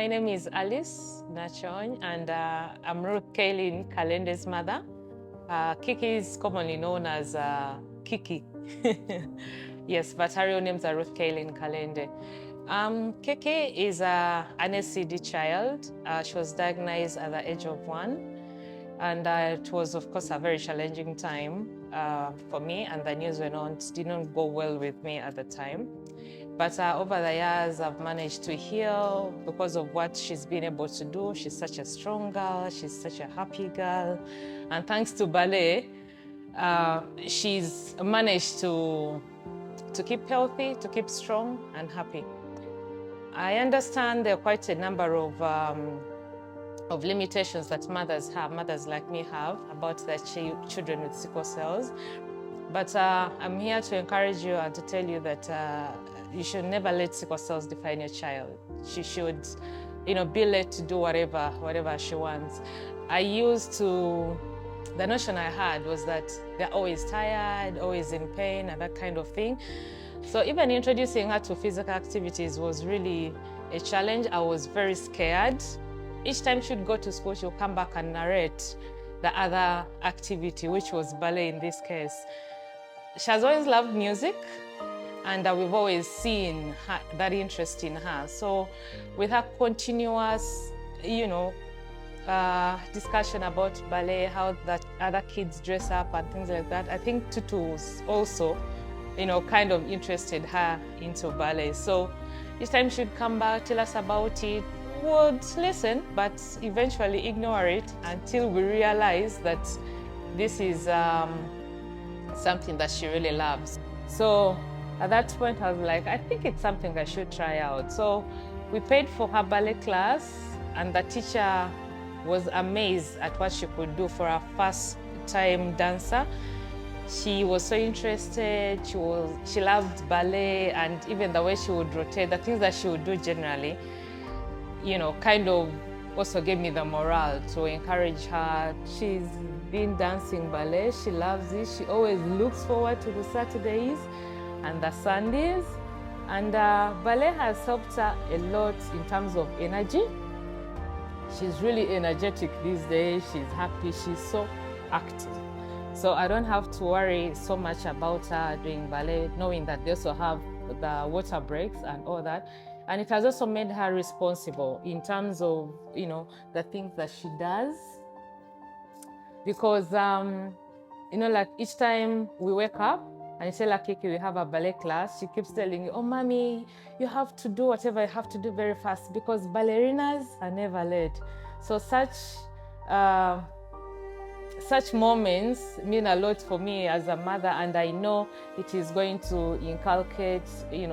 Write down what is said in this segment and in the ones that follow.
My name is Alice Nachon, and I'm Ruth Kaylin Kalende's mother. Kiki is commonly known as Kiki. Yes, but her real names are Ruth Kaylin Kalende. Kiki is an SCD child. She was diagnosed at the age of 1. And it was, of course, a very challenging time for me, and the news didn't go well with me at the time. But over the years, I've managed to heal because of what she's been able to do. She's such a strong girl. She's such a happy girl. And thanks to Ballet, she's managed to keep healthy, to keep strong and happy. I understand there are quite a number of limitations that mothers like me have, about their children with sickle cells. But I'm here to encourage you and to tell you that you should never let sickle cells define your child. She should, be let to do whatever she wants. The notion I had was that they're always tired, always in pain, and that kind of thing. So even introducing her to physical activities was really a challenge. I was very scared. Each time she'd go to school, she'll come back and narrate the other activity, which was ballet in this case. She has always loved music, and we've always seen that interest in her. So with her continuous, discussion about ballet, how that other kids dress up and things like that, I think tutus also, kind of interested her into ballet. So each time she'd come back, tell us about it, would listen, but eventually ignore it until we realize that this is something that she really loves. So at that point, I was like, I think it's something I should try out. So we paid for her ballet class, and the teacher was amazed at what she could do for a first-time dancer. She was so interested. She loved ballet, and even the way she would rotate, the things that she would do generally, kind of also gave me the morale to encourage her. She's been dancing ballet. She loves it. She always looks forward to the Saturdays and the Sundays. And ballet has helped her a lot in terms of energy. She's really energetic these days. She's happy. She's so active. So I don't have to worry so much about her doing ballet, knowing that they also have the water breaks and all that. And it has also made her responsible in terms of, the things that she does. Because, like each time we wake up and you tell her, Kiki, we have a ballet class, she keeps telling you, oh, mommy, you have to do whatever you have to do very fast, because ballerinas are never late. So such moments mean a lot for me as a mother, and I know it is going to inculcate,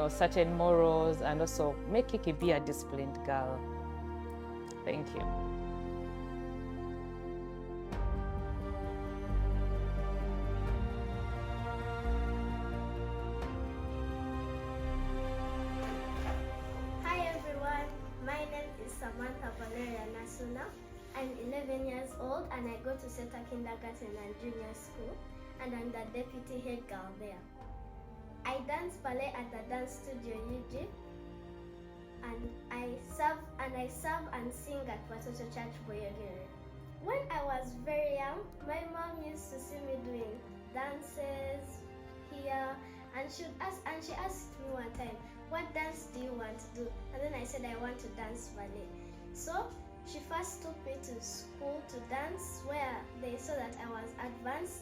certain morals, and also make Kiki be a disciplined girl. Thank you. Hi everyone, my name is Samantha Valeria Nasuna. I'm 11 years old and I go to Center Kindergarten and Junior School, and I'm the deputy head girl there. I dance ballet at the dance studio UG, and I serve and sing at Watoto Church Boyogere. When I was very young, my mom used to see me doing dances here, and she asked me one time, what dance do you want to do? And then I said I want to dance ballet. So she first took me to school to dance, where they saw that I was advanced.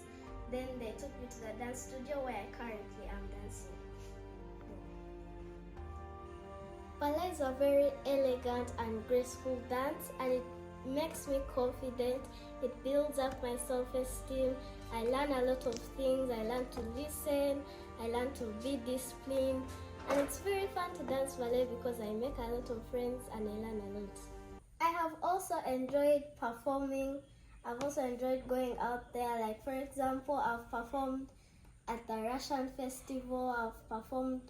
Then they took me to the dance studio where I currently am dancing. Ballet is a very elegant and graceful dance, and it makes me confident. It builds up my self-esteem. I learn a lot of things. I learn to listen. I learn to be disciplined. And it's very fun to dance ballet because I make a lot of friends and I learn a lot. I have also enjoyed performing. I've also enjoyed going out there. Like, for example, I've performed at the Russian festival. I've performed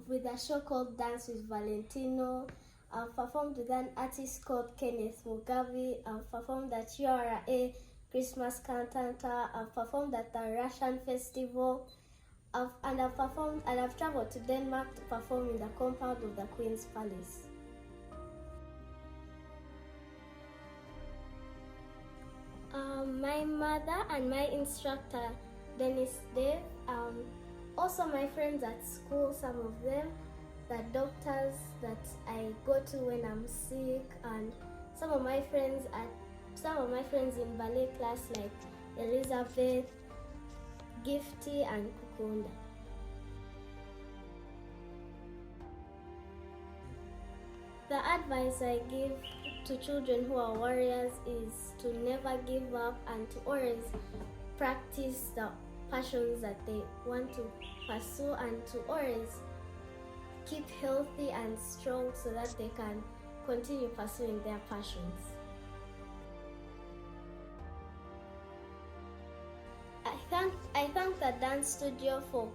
with a show called Dance with Valentino. I've performed with an artist called Kenneth Mugabe. I've performed at URA Christmas Cantata. I've performed at the Russian festival. I've traveled to Denmark to perform in the compound of the Queen's Palace. My mother and my instructor, Dennis Dave. Also my friends at school, some of them, the doctors that I go to when I'm sick, and some of my friends in ballet class like Elizabeth, Gifty, and Kukunda. The advice I give to children who are warriors is to never give up and to always practice the passions that they want to pursue, and to always keep healthy and strong so that they can continue pursuing their passions. I thank the dance studio for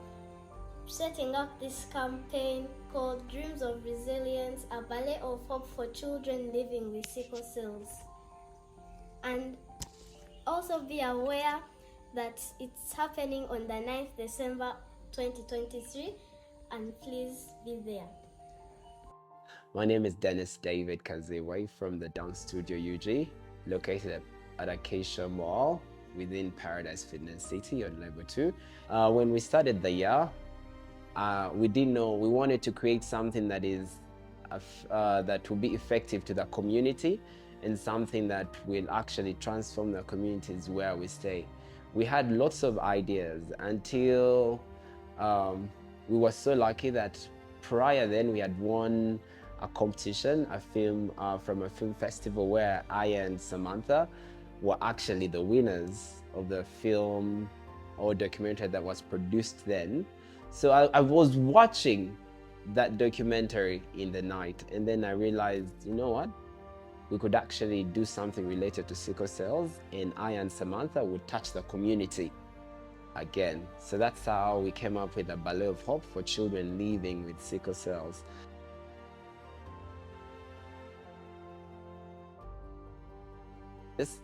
setting up this campaign called Dreams of Resilience, a ballet of hope for children living with sickle cells. And also be aware that it's happening on the 9th December 2023, and please be there. My name is Dennis David Kazewe from the Dance Studio UG, located at Acacia Mall within Paradise Fitness City on level 2. When we started the year, we didn't know, we wanted to create something that will be effective to the community and something that will actually transform the communities where we stay. We had lots of ideas until we were so lucky that prior then we had won a competition, a film from a film festival where I and Samantha were actually the winners of the film or documentary that was produced then. So I was watching that documentary in the night, and then I realized, you know what? We could actually do something related to sickle cells, and I and Samantha would touch the community again. So that's how we came up with a Ballet of Hope for children living with sickle cells. This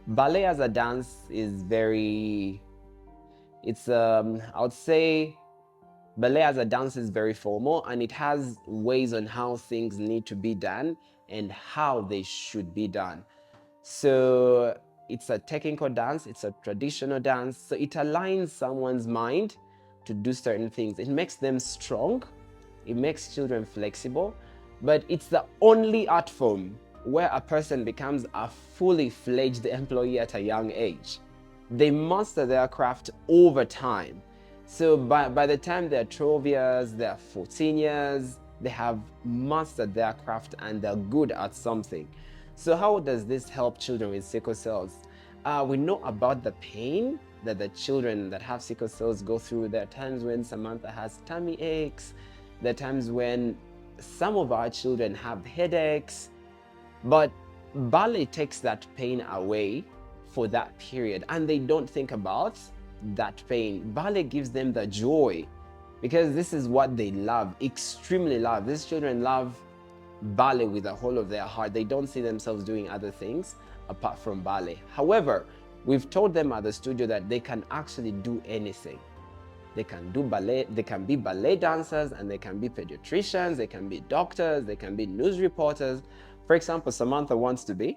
ballet as a dance is I would say ballet as a dance is very formal, and it has ways on how things need to be done and how they should be done. So it's a technical dance, it's a traditional dance, so it aligns someone's mind to do certain things. It makes them strong, it makes children flexible, but it's the only art form where a person becomes a fully fledged employee at a young age. They master their craft over time. So by the time they're 12 years, they're 14 years, they have mastered their craft and they're good at something. So how does this help children with sickle cells? We know about the pain that the children that have sickle cells go through. There are times when Samantha has tummy aches. There are times when some of our children have headaches. But ballet takes that pain away for that period, and they don't think about that pain. Ballet gives them the joy, because this is what they love, extremely love. These children love ballet with the whole of their heart. They don't see themselves doing other things apart from ballet. However, we've told them at the studio that they can actually do anything. They can do ballet, they can be ballet dancers, and they can be pediatricians, they can be doctors, they can be news reporters. For example, Samantha wants to be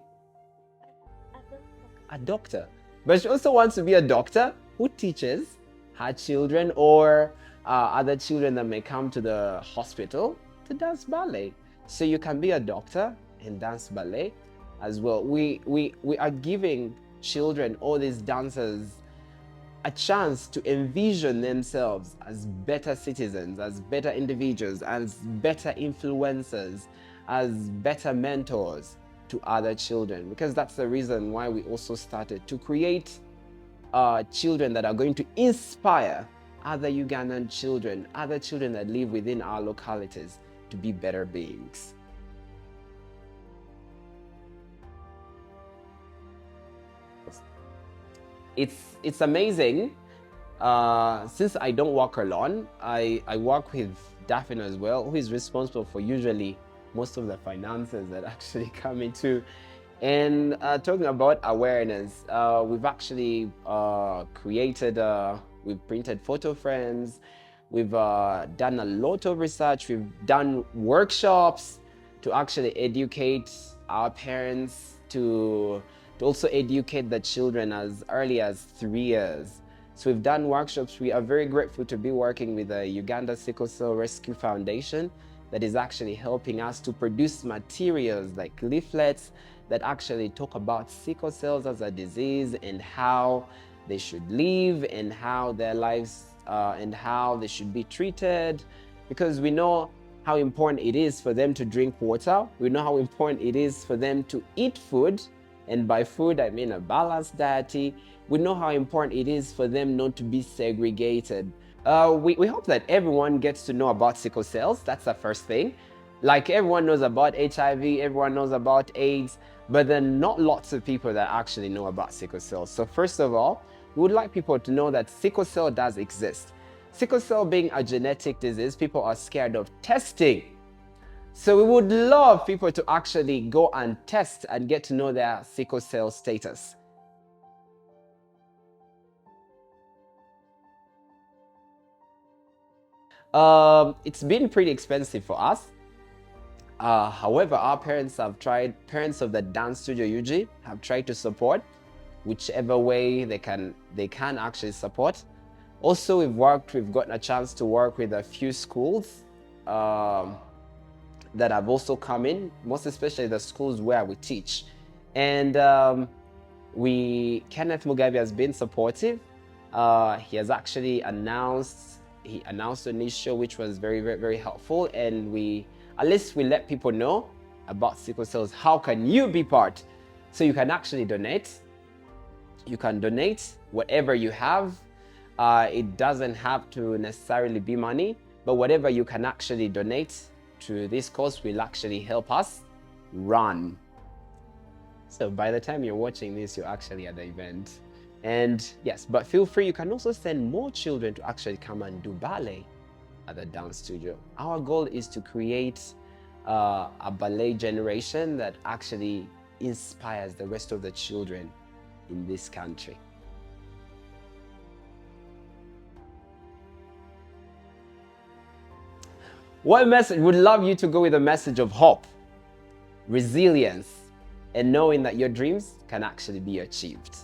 a doctor, but she also wants to be a doctor who teaches her children or other children that may come to the hospital to dance ballet. So you can be a doctor and dance ballet as well. We are giving children, all these dancers, a chance to envision themselves as better citizens, as better individuals, as better influencers, as better mentors to other children, because that's the reason why we also started to create children that are going to inspire other Ugandan children, other children that live within our localities to be better beings. It's amazing. Since I don't work alone, I work with Daphne as well, who is responsible for usually most of the finances that actually come into. And talking about awareness, we've actually we've printed photo frames, we've done a lot of research, we've done workshops to actually educate our parents, to to also educate the children as early as 3 years. So we've done workshops. We are very grateful to be working with the Uganda Sickle Cell Rescue Foundation that is actually helping us to produce materials like leaflets that actually talk about sickle cells as a disease and how they should live and how their lives and how they should be treated, because we know how important it is for them to drink water. We know how important it is for them to eat food, and by food I mean a balanced diet. We know how important it is for them not to be segregated. We hope that everyone gets to know about sickle cells. That's the first thing. Like, everyone knows about HIV, everyone knows about AIDS, but there are not lots of people that actually know about sickle cells. So first of all, we would like people to know that sickle cell does exist. Sickle cell being a genetic disease, people are scared of testing. So we would love people to actually go and test and get to know their sickle cell status. It's been pretty expensive for us. However, our parents of the dance studio UG have tried to support whichever way they can actually support. Also, we've gotten a chance to work with a few schools that have also come in, most especially the schools where we teach. And Kenneth Mugabe has been supportive. He has actually announced an issue which was very, very, very helpful, and at least we let people know about sickle cells. How can you be part? So you can actually donate. You can donate whatever you have. It doesn't have to necessarily be money, but whatever you can actually donate to this cause will actually help us run. So by the time you're watching this, you're actually at the event. And yes, but feel free, you can also send more children to actually come and do ballet at the dance studio. Our goal is to create a ballet generation that actually inspires the rest of the children in this country. What message? Would love you to go with a message of hope, resilience, and knowing that your dreams can actually be achieved.